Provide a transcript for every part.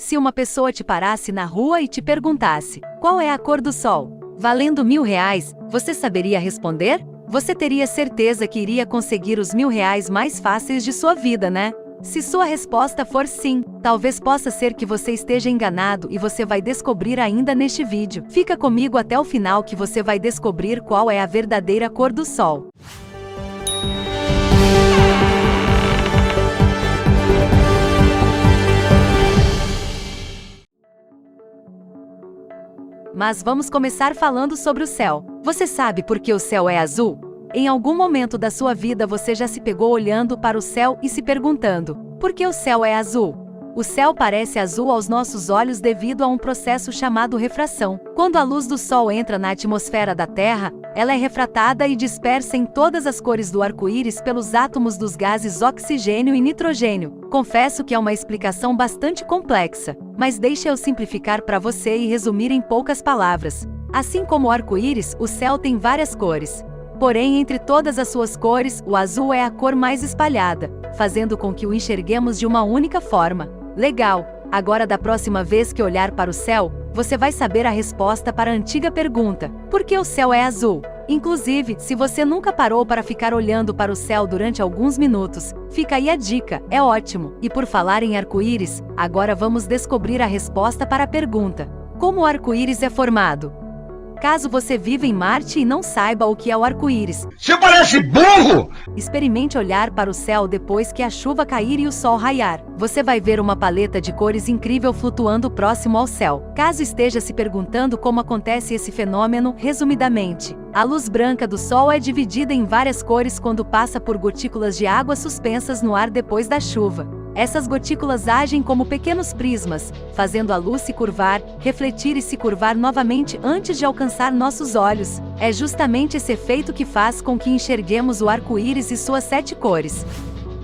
Se uma pessoa te parasse na rua e te perguntasse, qual é a cor do sol? Valendo R$ 1.000, você saberia responder? Você teria certeza que iria conseguir os R$ 1.000 mais fáceis de sua vida, né? Se sua resposta for sim, talvez possa ser que você esteja enganado e você vai descobrir ainda neste vídeo. Fica comigo até o final que você vai descobrir qual é a verdadeira cor do sol. Mas vamos começar falando sobre o céu. Você sabe por que o céu é azul? Em algum momento da sua vida você já se pegou olhando para o céu e se perguntando, por que o céu é azul? O céu parece azul aos nossos olhos devido a um processo chamado refração. Quando a luz do sol entra na atmosfera da Terra, ela é refratada e dispersa em todas as cores do arco-íris pelos átomos dos gases oxigênio e nitrogênio. Confesso que é uma explicação bastante complexa, mas deixa eu simplificar para você e resumir em poucas palavras. Assim como o arco-íris, o céu tem várias cores. Porém, entre todas as suas cores, o azul é a cor mais espalhada, fazendo com que o enxerguemos de uma única forma. Legal! Agora, da próxima vez que olhar para o céu, você vai saber a resposta para a antiga pergunta: por que o céu é azul? Inclusive, se você nunca parou para ficar olhando para o céu durante alguns minutos, fica aí a dica, é ótimo! E por falar em arco-íris, agora vamos descobrir a resposta para a pergunta: como o arco-íris é formado? Caso você viva em Marte e não saiba o que é o arco-íris, você parece burro! Experimente olhar para o céu depois que a chuva cair e o sol raiar. Você vai ver uma paleta de cores incrível flutuando próximo ao céu. Caso esteja se perguntando como acontece esse fenômeno, resumidamente, a luz branca do sol é dividida em várias cores quando passa por gotículas de água suspensas no ar depois da chuva. Essas gotículas agem como pequenos prismas, fazendo a luz se curvar, refletir e se curvar novamente antes de alcançar nossos olhos. É justamente esse efeito que faz com que enxerguemos o arco-íris e suas 7 cores.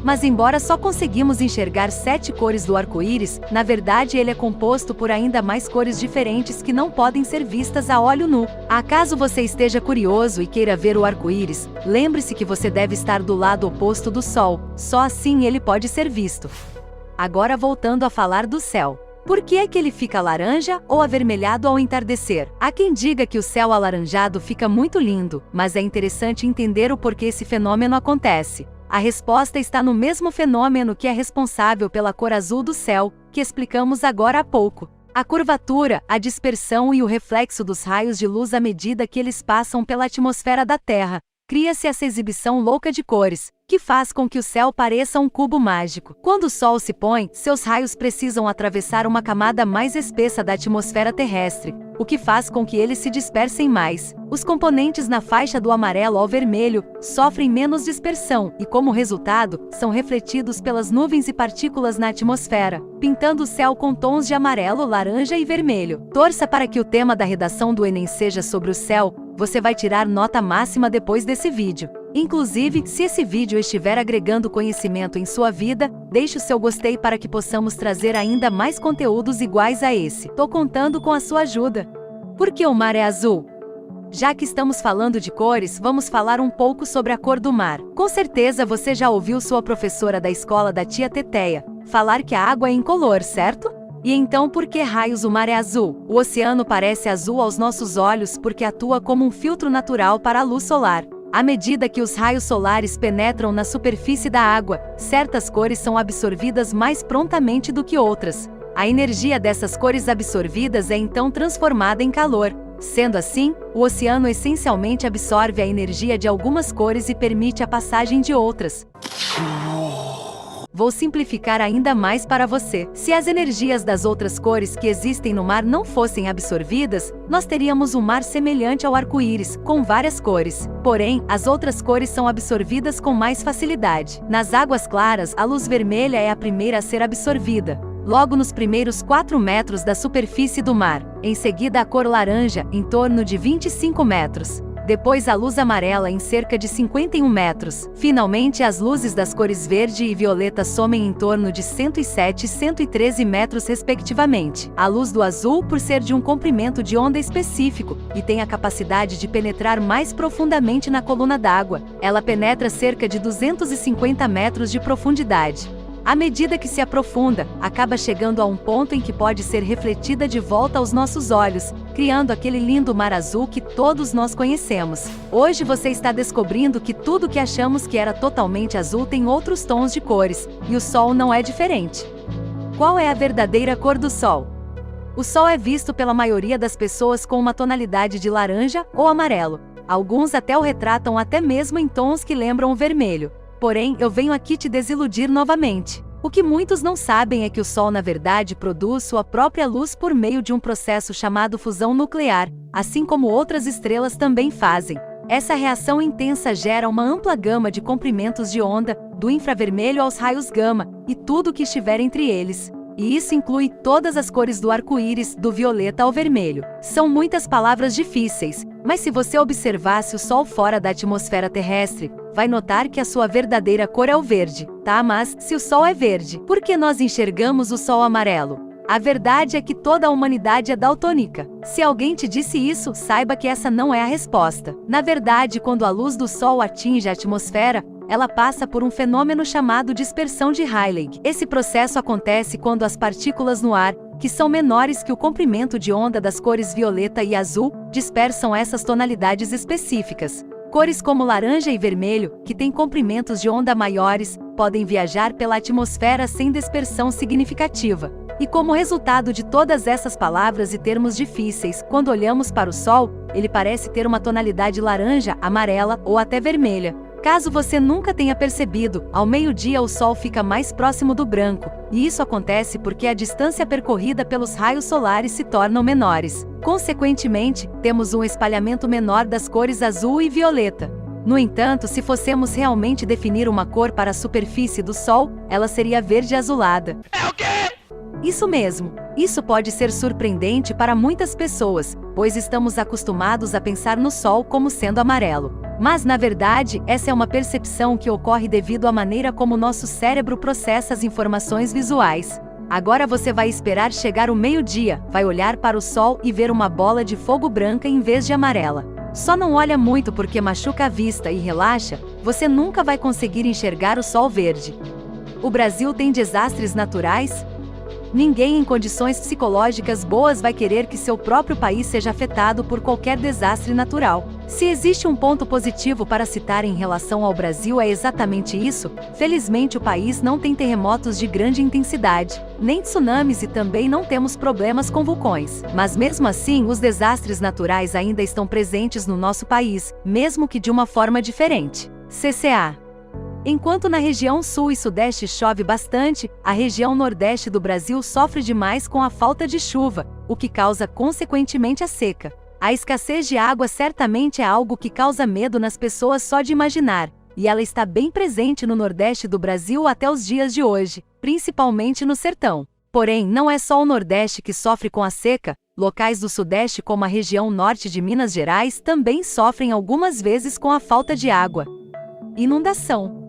Mas embora só conseguimos enxergar 7 cores do arco-íris, na verdade ele é composto por ainda mais cores diferentes que não podem ser vistas a olho nu. Acaso você esteja curioso e queira ver o arco-íris, lembre-se que você deve estar do lado oposto do sol, só assim ele pode ser visto. Agora voltando a falar do céu. Por que é que ele fica laranja ou avermelhado ao entardecer? Há quem diga que o céu alaranjado fica muito lindo, mas é interessante entender o porquê esse fenômeno acontece. A resposta está no mesmo fenômeno que é responsável pela cor azul do céu, que explicamos agora há pouco. A curvatura, a dispersão e o reflexo dos raios de luz à medida que eles passam pela atmosfera da Terra. Cria-se essa exibição louca de cores, que faz com que o céu pareça um cubo mágico. Quando o sol se põe, seus raios precisam atravessar uma camada mais espessa da atmosfera terrestre, o que faz com que eles se dispersem mais. Os componentes na faixa do amarelo ao vermelho sofrem menos dispersão e, como resultado, são refletidos pelas nuvens e partículas na atmosfera, pintando o céu com tons de amarelo, laranja e vermelho. Torça para que o tema da redação do Enem seja sobre o céu, você vai tirar nota máxima depois desse vídeo. Inclusive, se esse vídeo estiver agregando conhecimento em sua vida, deixe o seu gostei para que possamos trazer ainda mais conteúdos iguais a esse. Tô contando com a sua ajuda. Por que o mar é azul? Já que estamos falando de cores, vamos falar um pouco sobre a cor do mar. Com certeza você já ouviu sua professora da escola da tia Teteia falar que a água é incolor, certo? E então por que raios o mar é azul? O oceano parece azul aos nossos olhos porque atua como um filtro natural para a luz solar. À medida que os raios solares penetram na superfície da água, certas cores são absorvidas mais prontamente do que outras. A energia dessas cores absorvidas é então transformada em calor. Sendo assim, o oceano essencialmente absorve a energia de algumas cores e permite a passagem de outras. Vou simplificar ainda mais para você. Se as energias das outras cores que existem no mar não fossem absorvidas, nós teríamos um mar semelhante ao arco-íris, com várias cores. Porém, as outras cores são absorvidas com mais facilidade. Nas águas claras, a luz vermelha é a primeira a ser absorvida, logo nos primeiros 4 metros da superfície do mar. Em seguida, a cor laranja, em torno de 25 metros. Depois a luz amarela em cerca de 51 metros. Finalmente as luzes das cores verde e violeta somem em torno de 107 e 113 metros respectivamente. A luz do azul, por ser de um comprimento de onda específico, e tem a capacidade de penetrar mais profundamente na coluna d'água, ela penetra cerca de 250 metros de profundidade. À medida que se aprofunda, acaba chegando a um ponto em que pode ser refletida de volta aos nossos olhos, criando aquele lindo mar azul que todos nós conhecemos. Hoje você está descobrindo que tudo que achamos que era totalmente azul tem outros tons de cores, e o Sol não é diferente. Qual é a verdadeira cor do Sol? O Sol é visto pela maioria das pessoas com uma tonalidade de laranja ou amarelo. Alguns até o retratam até mesmo em tons que lembram o vermelho. Porém, eu venho aqui te desiludir novamente. O que muitos não sabem é que o Sol na verdade produz sua própria luz por meio de um processo chamado fusão nuclear, assim como outras estrelas também fazem. Essa reação intensa gera uma ampla gama de comprimentos de onda, do infravermelho aos raios gama, e tudo o que estiver entre eles. E isso inclui todas as cores do arco-íris, do violeta ao vermelho. São muitas palavras difíceis, mas se você observasse o Sol fora da atmosfera terrestre, vai notar que a sua verdadeira cor é o verde, tá? Mas, se o Sol é verde, por que nós enxergamos o Sol amarelo? A verdade é que toda a humanidade é daltônica. Se alguém te disse isso, saiba que essa não é a resposta. Na verdade, quando a luz do Sol atinge a atmosfera, ela passa por um fenômeno chamado dispersão de Rayleigh. Esse processo acontece quando as partículas no ar, que são menores que o comprimento de onda das cores violeta e azul, dispersam essas tonalidades específicas. Cores como laranja e vermelho, que têm comprimentos de onda maiores, podem viajar pela atmosfera sem dispersão significativa. E como resultado de todas essas palavras e termos difíceis, quando olhamos para o Sol, ele parece ter uma tonalidade laranja, amarela ou até vermelha. Caso você nunca tenha percebido, ao meio-dia o Sol fica mais próximo do branco, e isso acontece porque a distância percorrida pelos raios solares se tornam menores. Consequentemente, temos um espalhamento menor das cores azul e violeta. No entanto, se fossemos realmente definir uma cor para a superfície do Sol, ela seria verde azulada. É o quê? Isso mesmo. Isso pode ser surpreendente para muitas pessoas, pois estamos acostumados a pensar no Sol como sendo amarelo. Mas, na verdade, essa é uma percepção que ocorre devido à maneira como nosso cérebro processa as informações visuais. Agora você vai esperar chegar o meio-dia, vai olhar para o Sol e ver uma bola de fogo branca em vez de amarela. Só não olha muito porque machuca a vista e relaxa, você nunca vai conseguir enxergar o Sol verde. O Brasil tem desastres naturais? Ninguém em condições psicológicas boas vai querer que seu próprio país seja afetado por qualquer desastre natural. Se existe um ponto positivo para citar em relação ao Brasil é exatamente isso: felizmente o país não tem terremotos de grande intensidade, nem tsunamis e também não temos problemas com vulcões. Mas mesmo assim, os desastres naturais ainda estão presentes no nosso país, mesmo que de uma forma diferente. CCA. Enquanto na região sul e sudeste chove bastante, a região nordeste do Brasil sofre demais com a falta de chuva, o que causa consequentemente a seca. A escassez de água certamente é algo que causa medo nas pessoas só de imaginar, e ela está bem presente no nordeste do Brasil até os dias de hoje, principalmente no sertão. Porém, não é só o nordeste que sofre com a seca, locais do sudeste como a região norte de Minas Gerais também sofrem algumas vezes com a falta de água. Inundação.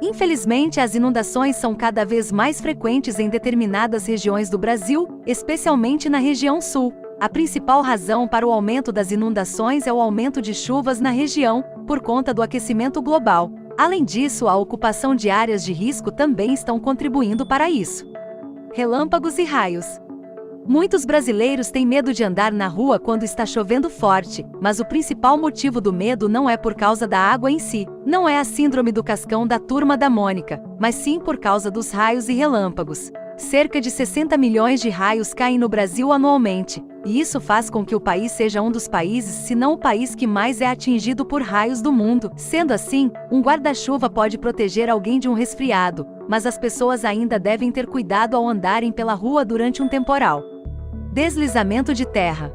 Infelizmente, as inundações são cada vez mais frequentes em determinadas regiões do Brasil, especialmente na região sul. A principal razão para o aumento das inundações é o aumento de chuvas na região, por conta do aquecimento global. Além disso, a ocupação de áreas de risco também estão contribuindo para isso. Relâmpagos e raios. Muitos brasileiros têm medo de andar na rua quando está chovendo forte, mas o principal motivo do medo não é por causa da água em si, não é a síndrome do cascão da Turma da Mônica, mas sim por causa dos raios e relâmpagos. Cerca de 60 milhões de raios caem no Brasil anualmente, e isso faz com que o país seja um dos países, se não o país que mais é atingido por raios do mundo. Sendo assim, um guarda-chuva pode proteger alguém de um resfriado, mas as pessoas ainda devem ter cuidado ao andarem pela rua durante um temporal. Deslizamento de terra.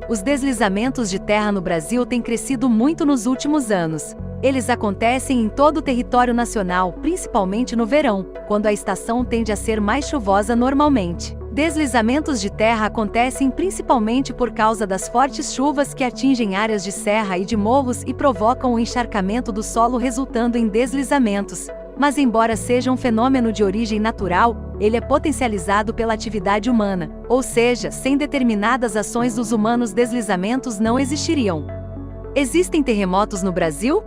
Os deslizamentos de terra no Brasil têm crescido muito nos últimos anos. Eles acontecem em todo o território nacional, principalmente no verão, quando a estação tende a ser mais chuvosa normalmente. Deslizamentos de terra acontecem principalmente por causa das fortes chuvas que atingem áreas de serra e de morros e provocam o encharcamento do solo, resultando em deslizamentos. Mas embora seja um fenômeno de origem natural, ele é potencializado pela atividade humana, ou seja, sem determinadas ações dos humanos deslizamentos não existiriam. Existem terremotos no Brasil?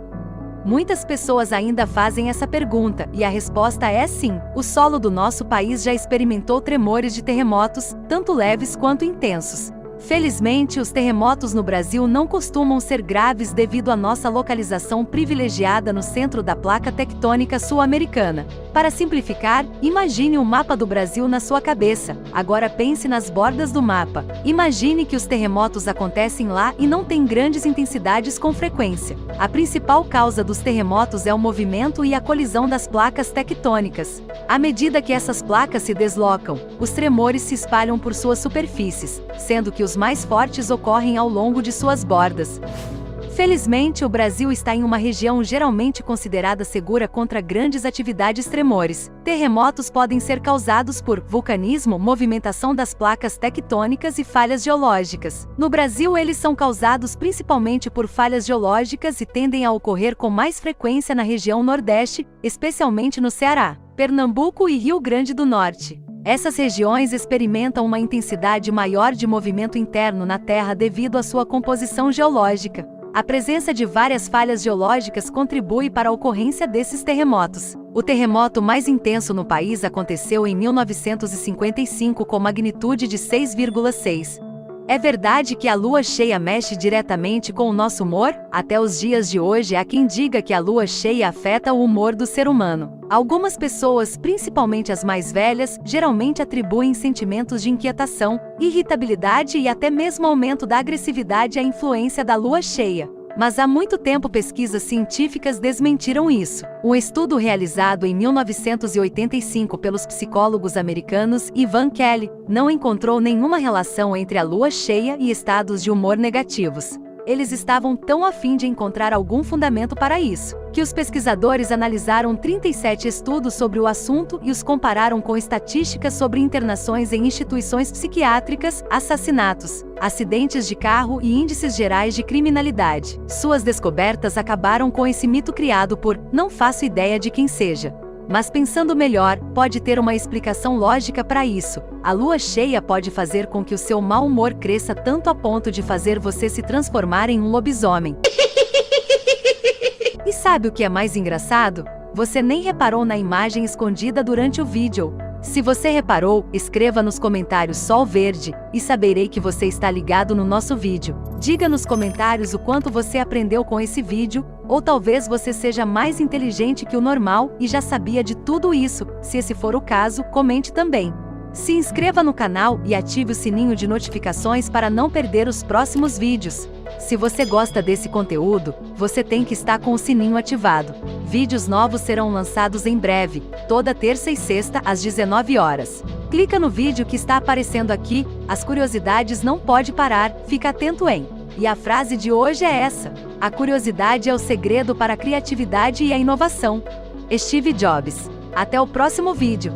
Muitas pessoas ainda fazem essa pergunta, e a resposta é sim. O solo do nosso país já experimentou tremores de terremotos, tanto leves quanto intensos. Felizmente, os terremotos no Brasil não costumam ser graves devido à nossa localização privilegiada no centro da placa tectônica sul-americana. Para simplificar, imagine um mapa do Brasil na sua cabeça. Agora pense nas bordas do mapa. Imagine que os terremotos acontecem lá e não têm grandes intensidades com frequência. A principal causa dos terremotos é o movimento e a colisão das placas tectônicas. À medida que essas placas se deslocam, os tremores se espalham por suas superfícies, sendo que os mais fortes ocorrem ao longo de suas bordas. Felizmente, o Brasil está em uma região geralmente considerada segura contra grandes atividades tremores. Terremotos podem ser causados por vulcanismo, movimentação das placas tectônicas e falhas geológicas. No Brasil, eles são causados principalmente por falhas geológicas e tendem a ocorrer com mais frequência na região Nordeste, especialmente no Ceará, Pernambuco e Rio Grande do Norte. Essas regiões experimentam uma intensidade maior de movimento interno na Terra devido à sua composição geológica. A presença de várias falhas geológicas contribui para a ocorrência desses terremotos. O terremoto mais intenso no país aconteceu em 1955 com magnitude de 6,6. É verdade que a lua cheia mexe diretamente com o nosso humor? Até os dias de hoje há quem diga que a lua cheia afeta o humor do ser humano. Algumas pessoas, principalmente as mais velhas, geralmente atribuem sentimentos de inquietação, irritabilidade e até mesmo aumento da agressividade à influência da lua cheia. Mas há muito tempo pesquisas científicas desmentiram isso. Um estudo realizado em 1985 pelos psicólogos americanos Ivan Kelly não encontrou nenhuma relação entre a lua cheia e estados de humor negativos. Eles estavam tão a fim de encontrar algum fundamento para isso, que os pesquisadores analisaram 37 estudos sobre o assunto e os compararam com estatísticas sobre internações em instituições psiquiátricas, assassinatos, acidentes de carro e índices gerais de criminalidade. Suas descobertas acabaram com esse mito criado por "não faço ideia de quem seja". Mas pensando melhor, pode ter uma explicação lógica para isso. A lua cheia pode fazer com que o seu mau humor cresça tanto a ponto de fazer você se transformar em um lobisomem. E sabe o que é mais engraçado? Você nem reparou na imagem escondida durante o vídeo. Se você reparou, escreva nos comentários "Sol Verde" e saberei que você está ligado no nosso vídeo. Diga nos comentários o quanto você aprendeu com esse vídeo, ou talvez você seja mais inteligente que o normal e já sabia de tudo isso. Se esse for o caso, comente também. Se inscreva no canal e ative o sininho de notificações para não perder os próximos vídeos. Se você gosta desse conteúdo, você tem que estar com o sininho ativado. Vídeos novos serão lançados em breve, toda terça e sexta às 19 horas. Clica no vídeo que está aparecendo aqui, as curiosidades não pode parar, fica atento hein? E a frase de hoje é essa: a curiosidade é o segredo para a criatividade e a inovação. Steve Jobs. Até o próximo vídeo.